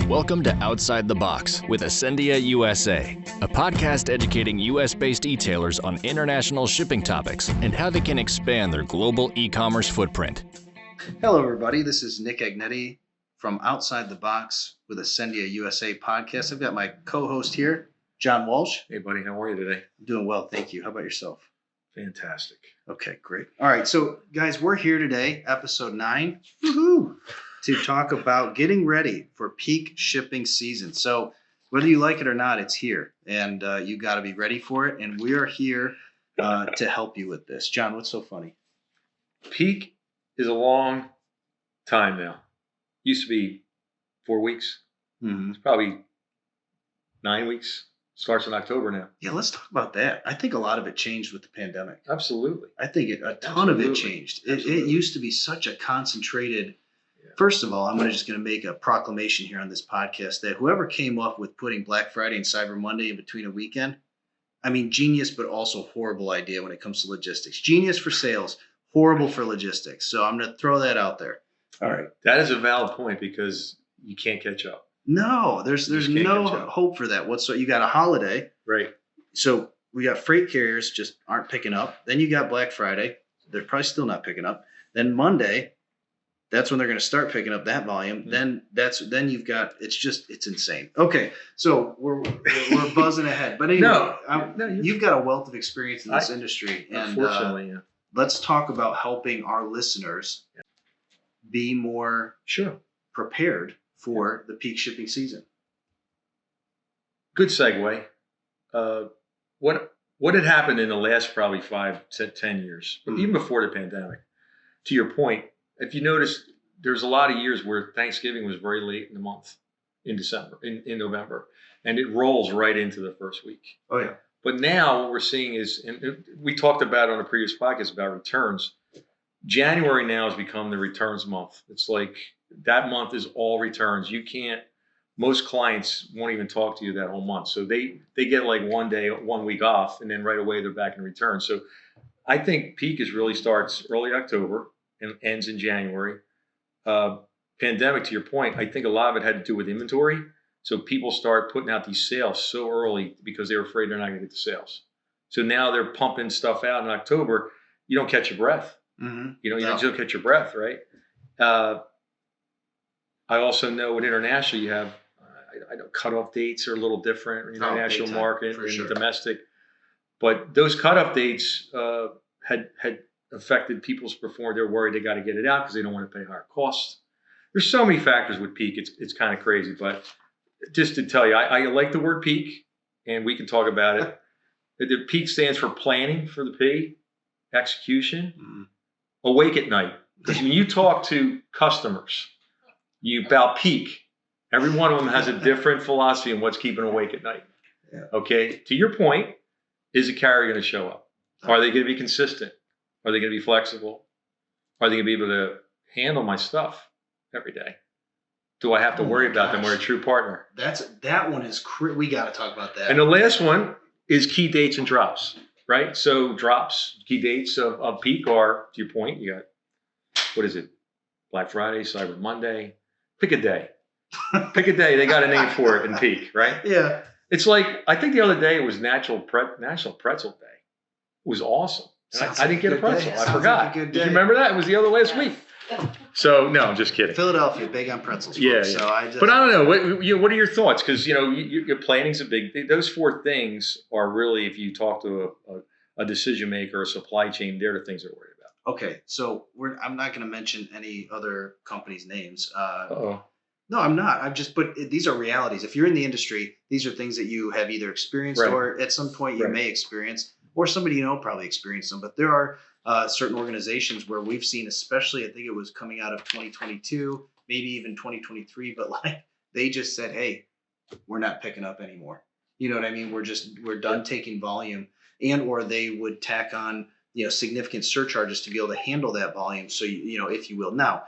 Welcome to Outside the Box with Ascendia USA, a podcast educating US-based e-tailers on international shipping topics and how they can expand their global e-commerce footprint. Hello, everybody. This is Nick Agnetti from Outside the Box with Ascendia USA podcast. I've got my co-host here, John Walsh. Hey, buddy. How are you today? I'm doing well, thank you. How about yourself? Fantastic. Okay, great. All right, so guys, we're here today, episode 9, woohoo, to talk about getting ready for peak shipping season. So whether you like it or not, it's here, and you got to be ready for it. And we are here to help you with this. John, what's so funny? Peak is a long time now. Used to be 4 weeks. Mm-hmm. It's probably 9 weeks. Starts in October now. Yeah, let's talk about that. I think a lot of it changed with the pandemic. Absolutely. I think a ton of it changed. It used to be such a concentrated. Yeah. First of all, I'm just going to make a proclamation here on this podcast that whoever came up with putting Black Friday and Cyber Monday in between a weekend, I mean, genius, but also horrible idea when it comes to logistics. Genius for sales, horrible for logistics. So I'm going to throw that out there. All right. That is a valid point because you can't catch up. No, there's no hope for that whatsoever. You got a holiday. Right. So we got freight carriers just aren't picking up. Then you got Black Friday. They're probably still not picking up. Then Monday, that's when they're going to start picking up that volume. Mm-hmm. Then you've got, it's insane. Okay. So we're buzzing ahead, but anyway, you've got a wealth of experience in this industry, and unfortunately, yeah. Let's talk about helping our listeners be more prepared for the peak shipping season. Good segue. What had happened in the last probably 5 to 10 years, even before the pandemic, to your point, if you notice, there's a lot of years where Thanksgiving was very late in the month, in December, in November, and it rolls right into the first week. Oh, yeah. But now what we're seeing is, and we talked about on a previous podcast about returns, January now has become the returns month. It's like that month is all returns. You can't, most clients won't even talk to you that whole month. So they get like 1 week off, and then right away they're back in return. So I think peak really starts early October and ends in January. Pandemic, to your point, I think a lot of it had to do with inventory. So people start putting out these sales so early because they were afraid they're not going to get the sales. So now they're pumping stuff out in October. You don't catch your breath. Mm-hmm. You don't catch your breath, right? I also know with international, you have, I know cutoff dates are a little different in international market and domestic, but those cutoff dates had affected people's performance. They're worried they got to get it out because they don't want to pay higher costs. There's so many factors with peak. It's kind of crazy, but just to tell you, I like the word peak, and we can talk about it. The peak stands for planning for the P, execution, awake at night. Because when you talk to customers, about peak, every one of them has a different philosophy on what's keeping awake at night. Yeah. Okay. To your point, is the carrier going to show up? Are they going to be consistent? Are they going to be flexible? Are they going to be able to handle my stuff every day? Do I have to worry about them? We're a true partner. That one is we got to talk about that. And the last one is key dates and drops, right? So drops, key dates of peak are, to your point, you got, what is it? Black Friday, Cyber Monday. Pick a day. Pick a day. They got a name for it in peak, right? Yeah. It's like, I think the other day it was National Pretzel Day. It was awesome. I didn't get a pretzel. I forgot. Did you remember that? It was the other last week. So, no, I'm just kidding. Philadelphia, big on pretzels. Yeah. So but I don't know. What are your thoughts? Because, your planning's a big thing. Those 4 things are really, if you talk to a decision maker, a supply chain, they're the things they're worried about. Okay. So I'm not going to mention any other companies' names. Uh-oh. No, I'm not. But these are realities. If you're in the industry, these are things that you have either experienced or at some point you may experience, or somebody probably experienced them. But there are certain organizations where we've seen, especially I think it was coming out of 2022, maybe even 2023, but they just said, hey, we're not picking up anymore. You know what I mean? We're done taking volume, or they would tack on significant surcharges to be able to handle that volume. So if you will. Now,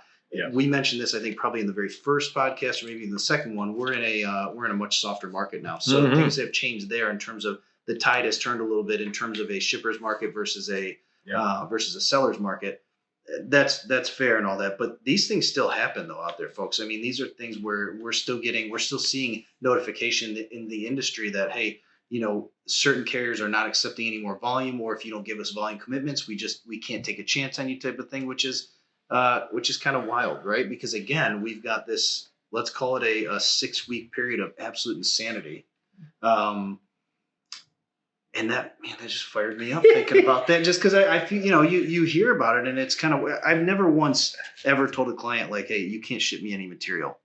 we mentioned this, I think, probably in the very first podcast, or maybe in the second one. We're in a much softer market now, so things have changed there in terms of the tide has turned a little bit in terms of a shipper's market versus a seller's market. That's fair and all that, but these things still happen though out there, folks. I mean, these are things where we're still seeing notification in the industry that, hey, certain carriers are not accepting any more volume, or if you don't give us volume commitments, we can't take a chance on you type of thing, which is kind of wild, right? Because again, we've got this, let's call it a 6-week period of absolute insanity. And that just fired me up thinking about that, just because I feel, you hear about it and it's kind of, I've never once ever told a client like, hey, you can't ship me any material.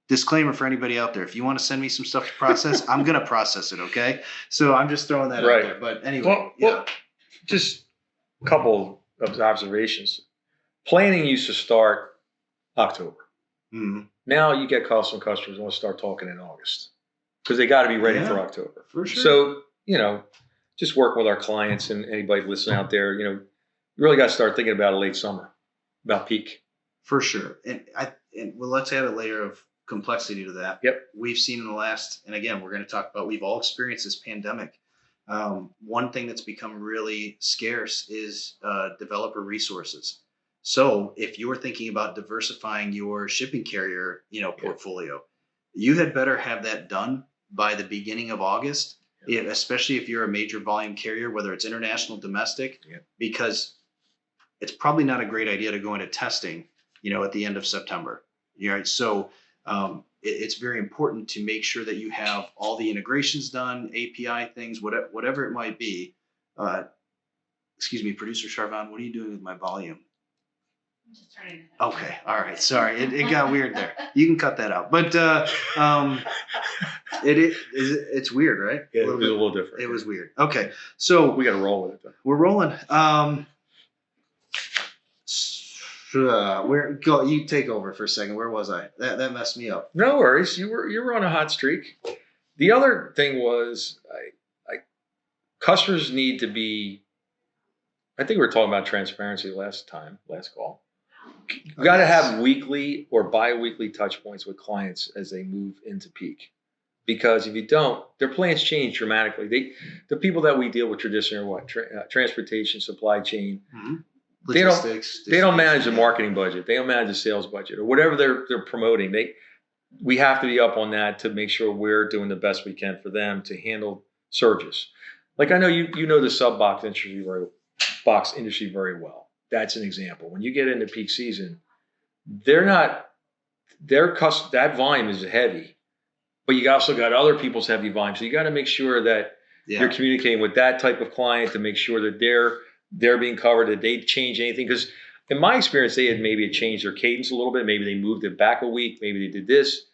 Disclaimer for anybody out there. If you want to send me some stuff to process, I'm going to process it. Okay. So I'm just throwing that out there, but anyway, well, just a couple of observations. Planning used to start October. Mm-hmm. Now you get calls from customers who want to start talking in August because they got to be ready for October. For sure. So, just working with our clients and anybody listening out there, you really got to start thinking about a late summer, about peak. For sure. And let's add a layer of complexity to that. Yep. We've seen in the last, and again, we're going to talk about, we've all experienced this pandemic. One thing that's become really scarce is developer resources. So if you're thinking about diversifying your shipping carrier, portfolio, you had better have that done by the beginning of August. Yeah, especially if you're a major volume carrier, whether it's international, domestic, because it's probably not a great idea to go into testing, at the end of September. Right. So it's very important to make sure that you have all the integrations done, API things, whatever it might be. Excuse me, Producer Charvon, what are you doing with my volume? I'm just turning it. Okay. All right. Sorry. It got weird there. You can cut that out. But it's weird, right? Yeah, it was a little different. It was weird. Okay. So we got to roll with it though. We're rolling. You take over for a second. Where was I? That messed me up. No worries. You were on a hot streak. The other thing was customers need to be, I think we were talking about transparency last call. You got to have weekly or bi-weekly touch points with clients as they move into peak. Because if you don't, their plans change dramatically. The people that we deal with traditionally are what? Transportation, supply chain. Mm-hmm. They don't manage the marketing budget. They don't manage the sales budget or whatever they're promoting. We have to be up on that to make sure we're doing the best we can for them to handle surges. Like I know you know the sub box industry very well. That's an example. When you get into peak season, that volume is heavy, but you also got other people's heavy volume. So you got to make sure that you're communicating with that type of client to make sure that they're being covered, that they change anything. Because in my experience, they had maybe changed their cadence a little bit. Maybe they moved it back a week. Maybe they did this.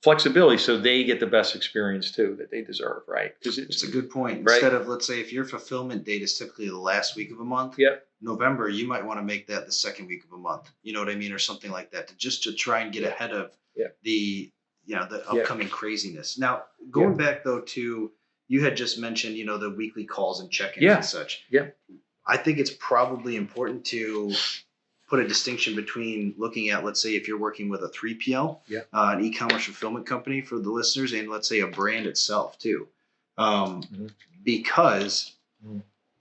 Flexibility so they get the best experience too that they deserve, right? Because it's a good point. Right? Instead of, let's say, if your fulfillment date is typically the last week of a month, November, you might want to make that the second week of a month. You know what I mean? Or something like that to try and get ahead of the upcoming craziness. Now, going back though to, you had just mentioned, the weekly calls and check-ins and such. Yeah. I think it's probably important to put a distinction between looking at, let's say, if you're working with a 3PL, an e-commerce fulfillment company for the listeners, and let's say a brand itself too. Because,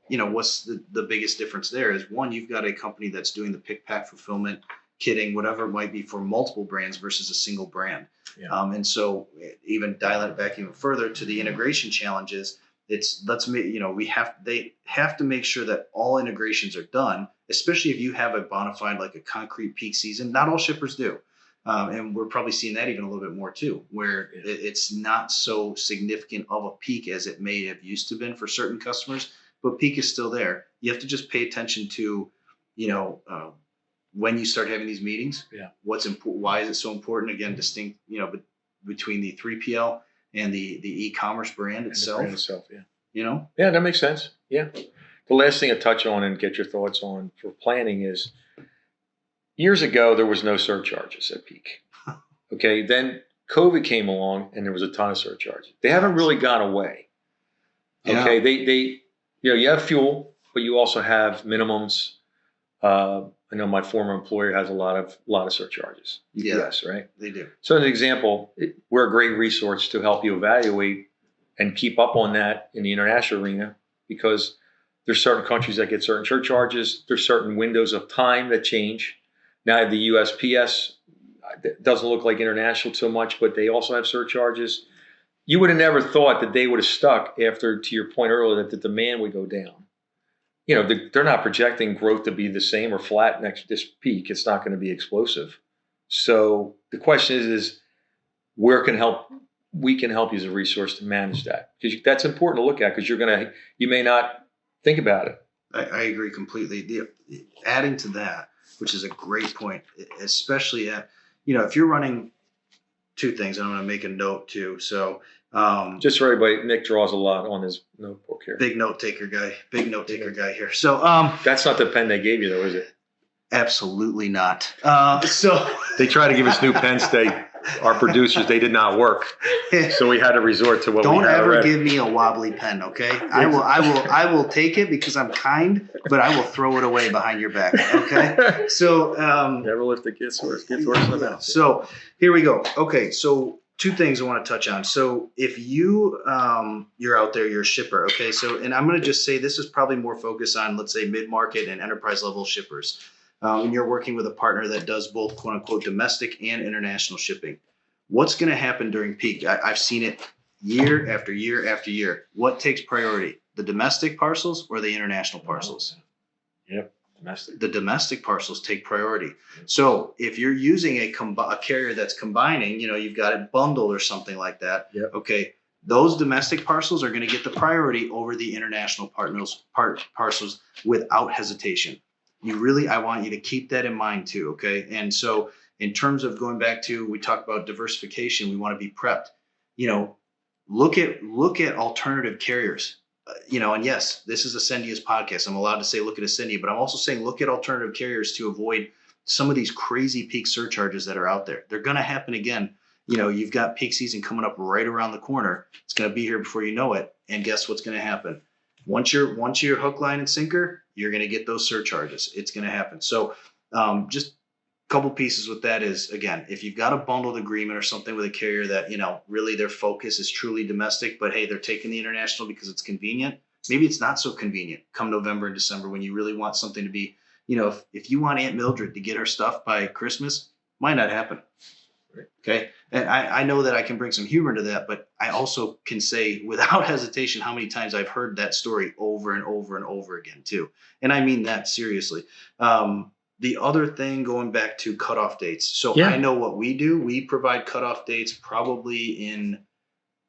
what's the biggest difference there is, one, you've got a company that's doing the pick, pack, fulfillment, kitting, whatever it might be for multiple brands versus a single brand. Yeah. And so even dial it back even further to the integration challenges, they have to make sure that all integrations are done, especially if you have a bona fide, like a concrete peak season. Not all shippers do. And we're probably seeing that even a little bit more too, where it's not so significant of a peak as it may have used to been for certain customers, but peak is still there. You have to just pay attention to, when you start having these meetings, what's important, why is it so important? Again, distinct, between the 3PL and the e-commerce brand itself. Yeah, that makes sense. Yeah. The last thing to touch on and get your thoughts on for planning is, years ago, there was no surcharges at peak. Okay. Then COVID came along and there was a ton of surcharges. They haven't really gone away. Okay. They you have fuel, but you also have minimums. I know my former employer has a lot of surcharges. Yes, right? They do. So as an example, we're a great resource to help you evaluate and keep up on that in the international arena, because There's certain countries that get certain surcharges. There's certain windows of time that change. Now the USPS doesn't look like international so much, but they also have surcharges. You would have never thought that they would have stuck after, to your point earlier, that the demand would go down. You know, they're not projecting growth to be the same or flat this peak. It's not going to be explosive. So the question is where we can help you as a resource to manage that, because that's important to look at, because you may not think about it. I agree completely. Adding to that, which is a great point, especially if you're running two things, I'm going to make a note too. So just for everybody, Nick draws a lot on his notebook here. Big note taker guy here. So that's not the pen they gave you though, is it? Absolutely not. So they try to give us new pens. Our producers, they did not work, so we had to resort to what we had already. Don't ever give me a wobbly pen, okay? I will take it because I'm kind, but I will throw it away behind your back, okay? So never lift the gets worse in the mouth. So here we go. Okay, so two things I want to touch on. So if you're out there, you're a shipper, okay? So, and I'm going to just say this is probably more focused on, let's say, mid-market and enterprise level shippers. And you're working with a partner that does both quote unquote domestic and international shipping. What's going to happen during peak? I've seen it year after year after year. What takes priority? The domestic parcels or the international parcels? Yep, domestic. The domestic parcels take priority. So if you're using a carrier that's combining, you've got it bundled or something like that. Yep. Okay, those domestic parcels are going to get the priority over the international parcels without hesitation. I want you to keep that in mind too, okay? And so in terms of going back to, we talked about diversification, we want to be prepped. Look at alternative carriers. And yes, this is Ascendia's podcast. I'm allowed to say look at Ascendia, but I'm also saying look at alternative carriers to avoid some of these crazy peak surcharges that are out there. They're going to happen again. You've got peak season coming up right around the corner. It's going to be here before you know it. And guess what's going to happen? Once you're hook, line, and sinker, you're going to get those surcharges. It's going to happen. So just a couple pieces with that is, again, if you've got a bundled agreement or something with a carrier that, really their focus is truly domestic, but hey, they're taking the international because it's convenient. Maybe it's not so convenient come November and December when you really want something to be, if you want Aunt Mildred to get her stuff by Christmas, might not happen. Okay. And I know that I can bring some humor to that, but I also can say without hesitation how many times I've heard that story over and over and over again too. And I mean that seriously. The other thing, going back to cutoff dates. So yeah. I know what we do. We provide cutoff dates probably in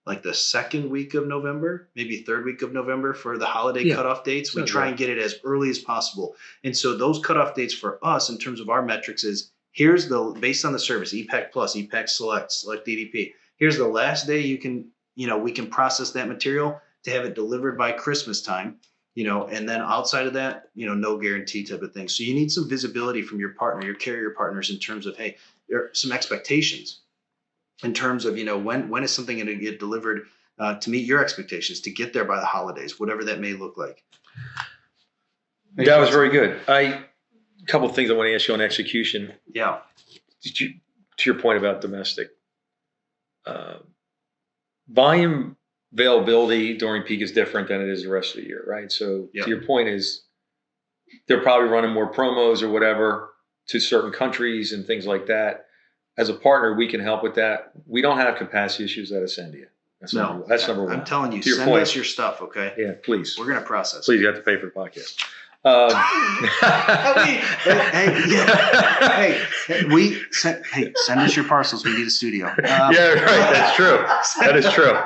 like the second week of November, maybe third week of November for the holiday cutoff dates. We try and get it as early as possible. And so those cutoff dates for us in terms of our metrics is, here's based on the service, EPAC Plus, EPAC Select DDP. Here's the last day we can process that material to have it delivered by Christmas time, and then outside of that, no guarantee type of thing. So you need some visibility from your partner, your carrier partners, in terms of, hey, there are some expectations in terms of, when is something going to get delivered to meet your expectations, to get there by the holidays, whatever that may look like. That was very good. Couple of things I want to ask you on execution. Yeah. To your point about domestic, volume availability during peak is different than it is the rest of the year, right? So to your point is they're probably running more promos or whatever to certain countries and things like that. As a partner, we can help with that. We don't have capacity issues at Ascendia. That's number one. I'm telling you, send us your stuff, okay? Yeah, please. We're going to process. Please, you have to pay for the podcast. Send us your parcels. We need a studio. Yeah, right. That's true. That is true.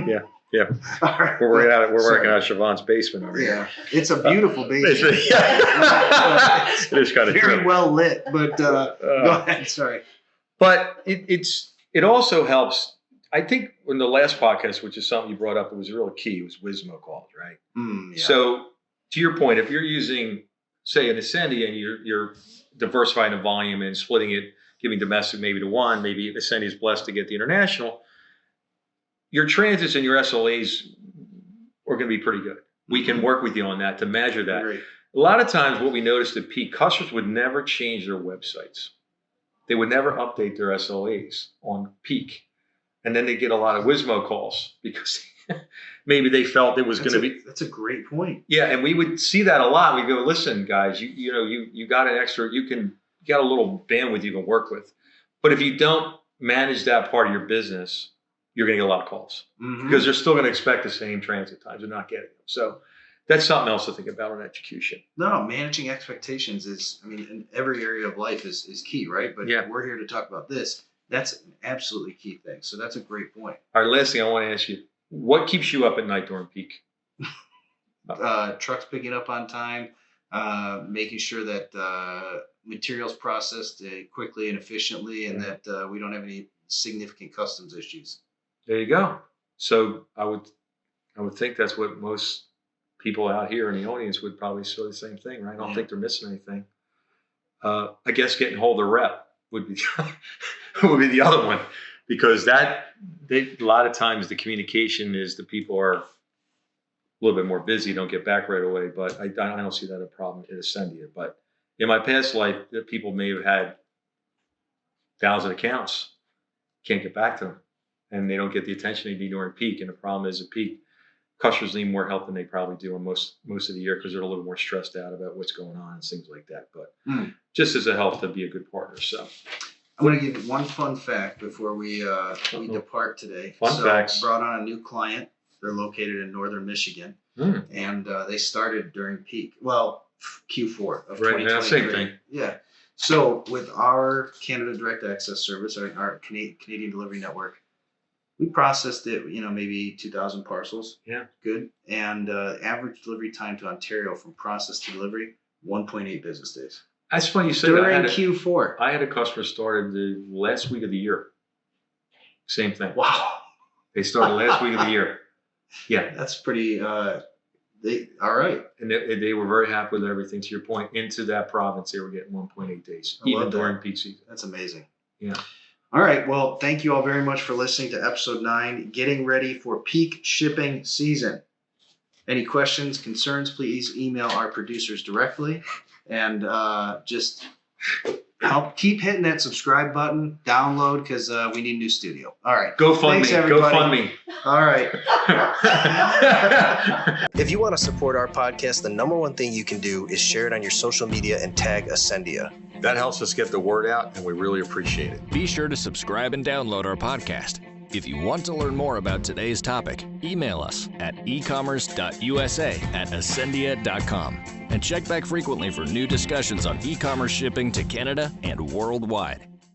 Yeah. Right. We're working out of Siobhan's basement over here. Yeah, it's a beautiful basement. It is kind of very well lit. But go ahead. Sorry. But it also helps. I think in the last podcast, which is something you brought up, it was really key. It was Wismo calls, right? Yeah. So to your point, if you're using, say, an Ascendia and you're diversifying the volume and splitting it, giving domestic maybe to one, maybe Ascendia is blessed to get the international, your transits and your SLAs are going to be pretty good. We can work with you on that to measure that. Great. A lot of times what we noticed at peak, customers would never change their websites. They would never update their SLAs on peak. And then they get a lot of Wismo calls because maybe they felt it was going to be. That's a great point. Yeah, and we would see that a lot. We go, listen, guys, you got an extra, you got a little bandwidth you can work with, but if you don't manage that part of your business, you're going to get a lot of calls because they're still going to expect the same transit times. They're not getting them. So that's something else to think about in execution. No, managing expectations is, in every area of life is key, right? But we're here to talk about this. That's an absolutely key thing. So that's a great point. All right, last thing I want to ask you, what keeps you up at night during peak? Trucks picking up on time, making sure that materials processed quickly and efficiently, and that we don't have any significant customs issues. There you go. So I would think that's what most people out here in the audience would probably say the same thing, right? I don't think they're missing anything. I guess getting hold of the rep would be the other one, because a lot of times the communication is the people are a little bit more busy, don't get back right away. But I don't see that a problem at Ascendia. But in my past life, the people may have had 1,000 accounts, can't get back to them, and they don't get the attention they need during peak. And the problem is at peak, customers need more help than they probably do in most of the year because they're a little more stressed out about what's going on and things like that. But just as a help to be a good partner. So I'm going to give one fun fact before we depart today. Fun facts. Brought on a new client. They're located in northern Michigan, and they started during peak. Well, Q4 of 2023. Same thing. Yeah. So with our Canada Direct Access service, our Canadian delivery network, we processed it, maybe 2,000 parcels. Yeah. Good. And average delivery time to Ontario from process to delivery, 1.8 business days. That's funny you said during Q4. I had a customer started the last week of the year. Same thing. Wow. They started last week of the year. Yeah. That's pretty, all right. And they were very happy with everything. To your point, into that province, they were getting 1.8 days, even during peak season. That's amazing. Yeah. All right. Well, thank you all very much for listening to episode 9, getting ready for peak shipping season. Any questions, concerns, please email our producers directly, and just help keep hitting that subscribe button, download, because we need a new studio. All right. Go fund me. Go fund me. All right. If you want to support our podcast, the number one thing you can do is share it on your social media and tag Ascendia. That helps us get the word out, and we really appreciate it. Be sure to subscribe and download our podcast. If you want to learn more about today's topic, email us at ecommerce.usa@ascendia.com and check back frequently for new discussions on e-commerce shipping to Canada and worldwide.